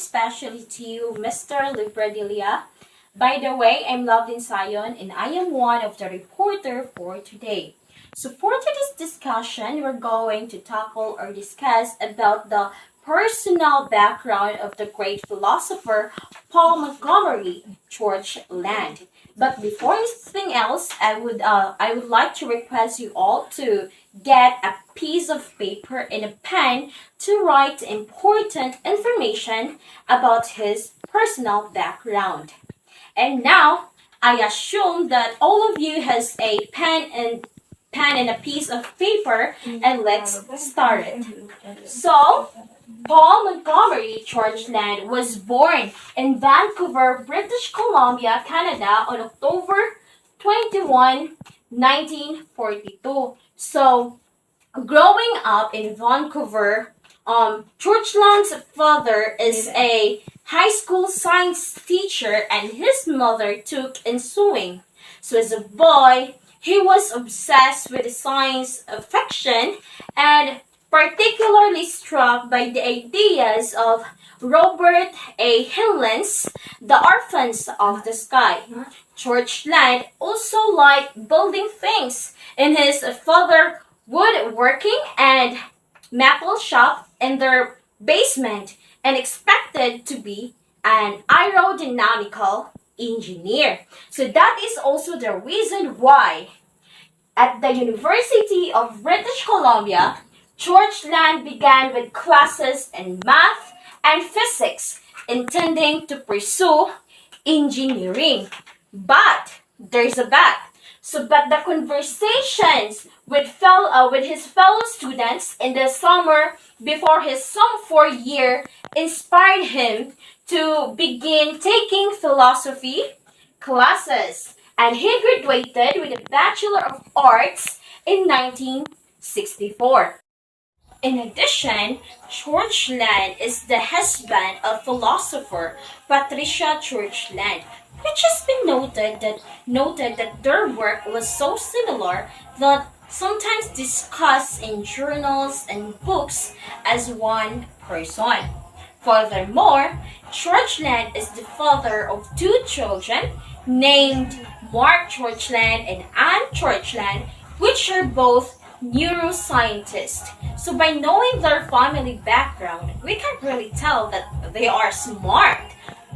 especially to you, Mr. Libradilia. By the way, I'm Loveline Sayon and I am one of the reporter for today. So for today's discussion, we're going to tackle or discuss about the personal background of the great philosopher Paul Montgomery Churchland. But before anything else, I would like to request you all to get a piece of paper and a pen to write important information about his personal background. And now, I assume that all of you has a pen and a piece of paper, and let's start it. So, Paul Montgomery Churchland was born in Vancouver, British Columbia, Canada on October 21, 1942. So, growing up in Vancouver, Churchland's father is a high school science teacher and his mother took in sewing. So as a boy, he was obsessed with the science fiction and particularly struck by the ideas of Robert A. Heinlein's The Orphans of the Sky. Churchland also liked building things, and his father woodworking and maple shop in their basement and expected to be an aerodynamical engineer. So that is also the reason why at the University of British Columbia, Churchland began with classes in math and physics, intending to pursue engineering. But there's a but. But the conversations with his fellow students in the summer before his sophomore year inspired him to begin taking philosophy classes, and he graduated with a Bachelor of Arts in 1964. In addition, Churchland is the husband of philosopher Patricia Churchland, which has been noted that their work was so similar that sometimes discussed in journals and books as one person. Furthermore, Churchland is the father of two children named Mark Churchland and Anne Churchland, which are both neuroscientists. So by knowing their family background, we can really tell that they are smart.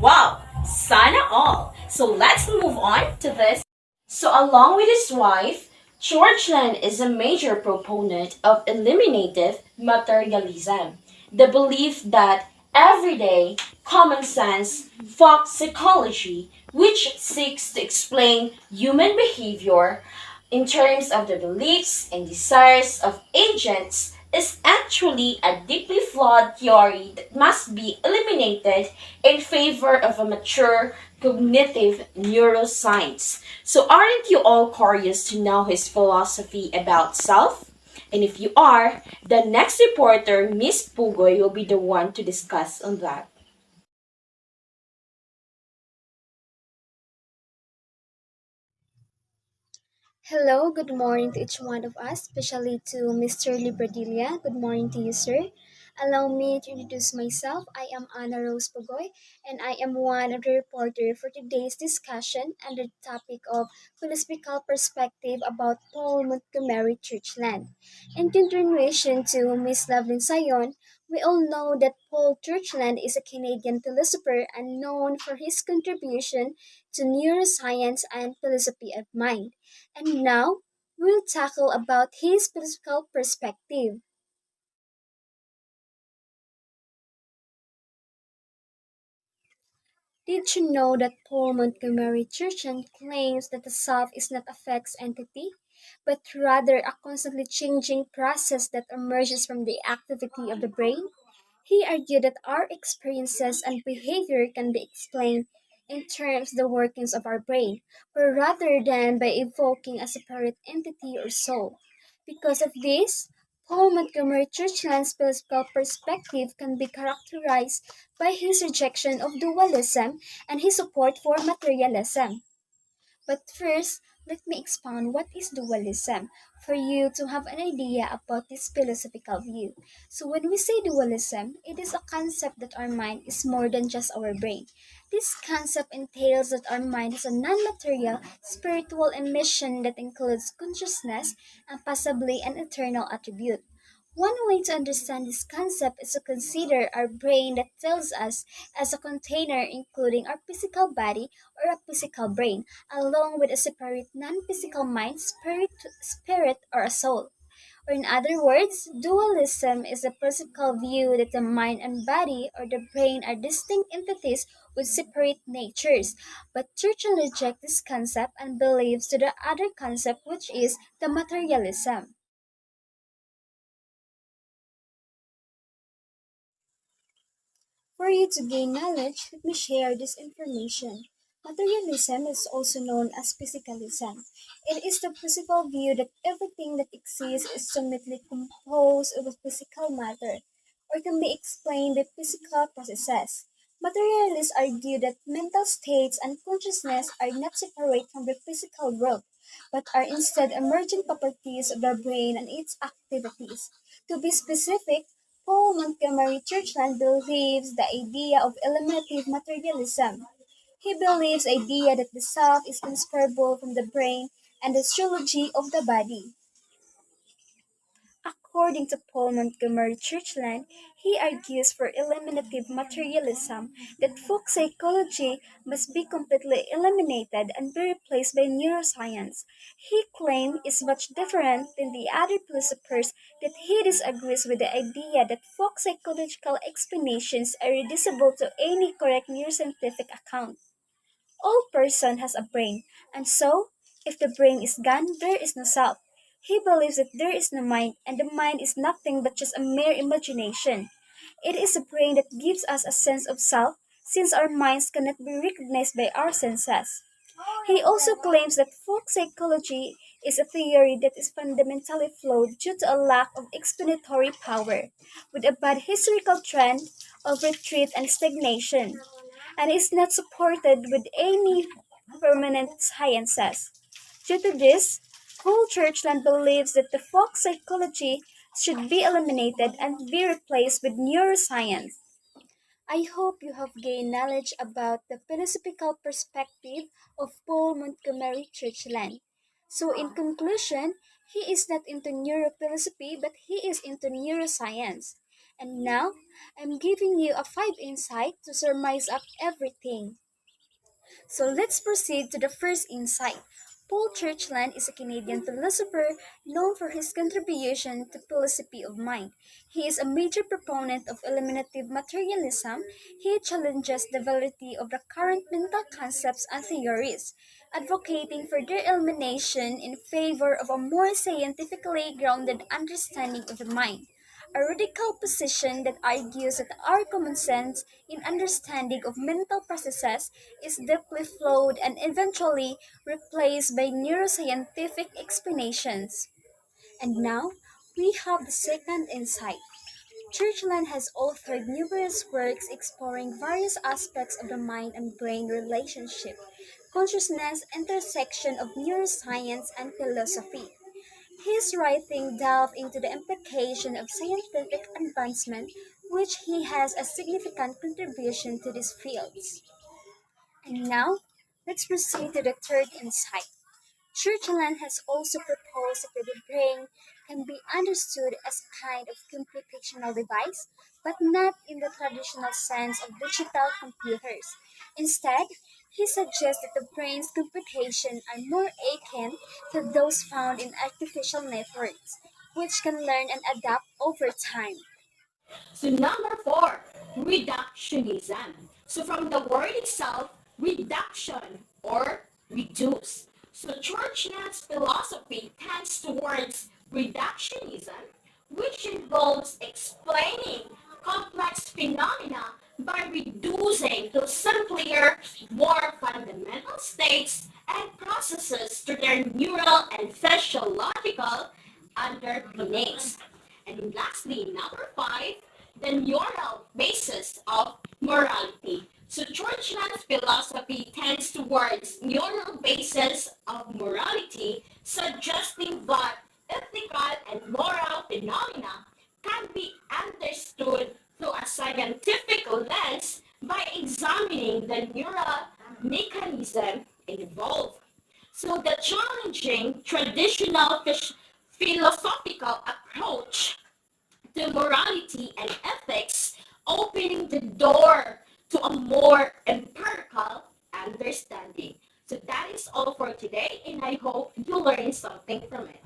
Wow, sana all. So let's move on to this. So along with his wife, Churchland is a major proponent of eliminative materialism, the belief that everyday common sense folk psychology, which seeks to explain human behavior in terms of the beliefs and desires of agents, is actually a deeply flawed theory that must be eliminated in favor of a mature cognitive neuroscience. So, aren't you all curious to know his philosophy about self? And if you are, the next reporter, Miss Pugoy, will be the one to discuss on that. Hello, good morning to each one of us, especially to Mr. Libradilia. Good morning to you, sir. Allow me to introduce myself. I am Anna Rose Pagoy, and I am one of the reporter for today's discussion under the topic of philosophical perspective about Paul Montgomery Churchland. In continuation to Miss Loveline Sayon, we all know that Paul Churchland is a Canadian philosopher and known for his contribution to neuroscience and philosophy of mind. And now we'll tackle about his political perspective. Did you know that Paul Montgomery Churchland claims that the self is not a fixed entity, but rather a constantly changing process that emerges from the activity of the brain? He argued that our experiences and behavior can be explained in terms of the workings of our brain, or rather than by evoking a separate entity or soul. Because of this, Paul Montgomery Churchland's philosophical perspective can be characterized by his rejection of dualism and his support for materialism. But first, let me expound what is dualism for you to have an idea about this philosophical view. So, when we say dualism, it is a concept that our mind is more than just our brain. This concept entails that our mind is a non material, spiritual emission that includes consciousness and possibly an eternal attribute. One way to understand this concept is to consider our brain that tells us as a container including our physical body or a physical brain, along with a separate non-physical mind, spirit or a soul. Or in other words, dualism is a philosophical view that the mind and body or the brain are distinct entities with separate natures. But Churchill rejects this concept and believes to the other concept which is the materialism. For you to gain knowledge, let me share this information. Materialism is also known as physicalism. It is the principal view that everything that exists is ultimately composed of a physical matter, or can be explained by physical processes. Materialists argue that mental states and consciousness are not separate from the physical world, but are instead emergent properties of the brain and its activities. To be specific, Paul Montgomery Churchland believes the idea of eliminative materialism. He believes the idea that the self is inseparable from the brain and the physiology of the body. According to Paul Montgomery Churchland, he argues for eliminative materialism that folk psychology must be completely eliminated and be replaced by neuroscience. He claims is much different than the other philosophers that he disagrees with the idea that folk psychological explanations are reducible to any correct neuroscientific account. All person has a brain, and so, if the brain is gone, there is no self. He believes that there is no mind, and the mind is nothing but just a mere imagination. It is the brain that gives us a sense of self, since our minds cannot be recognized by our senses. He also claims that folk psychology is a theory that is fundamentally flawed due to a lack of explanatory power, with a bad historical trend of retreat and stagnation, and is not supported with any permanent sciences. Due to this, Paul Churchland believes that the folk psychology should be eliminated and be replaced with neuroscience. I hope you have gained knowledge about the philosophical perspective of Paul Montgomery Churchland. So, in conclusion, he is not into neurophilosophy but he is into neuroscience. And now, I'm giving you a 5 insight to surmise up everything. So let's proceed to the first insight. Paul Churchland is a Canadian philosopher known for his contribution to philosophy of mind. He is a major proponent of eliminative materialism. He challenges the validity of the current mental concepts and theories, advocating for their elimination in favor of a more scientifically grounded understanding of the mind. A radical position that argues that our common sense in understanding of mental processes is deeply flawed and eventually replaced by neuroscientific explanations. And now, we have the second insight. Churchland has authored numerous works exploring various aspects of the mind and brain relationship, consciousness, intersection of neuroscience and philosophy. His writing delved into the implication of scientific advancement, which he has a significant contribution to these fields. And now, let's proceed to the third insight. Churchland has also proposed that the brain can be understood as a kind of computational device, but not in the traditional sense of digital computers. Instead, he suggests that the brain's computation are more akin to those found in artificial networks, which can learn and adapt over time. So number four, reductionism. So from the word itself, reduction or reduce. So Churchland's philosophy tends towards reductionism, which involves explaining complex phenomena by reducing to simpler, more fundamental states and processes to their neural and physiological underpinnings. And lastly, number five, the neural basis of morality. So Churchland's philosophy tends towards neural basis of morality, suggesting that ethical and moral phenomena can be understood through a scientific lens by examining the neural mechanism involved. So the challenging traditional philosophical approach to morality and ethics, opening the door to a more empirical understanding. So that is all for today, and I hope you learned something from it.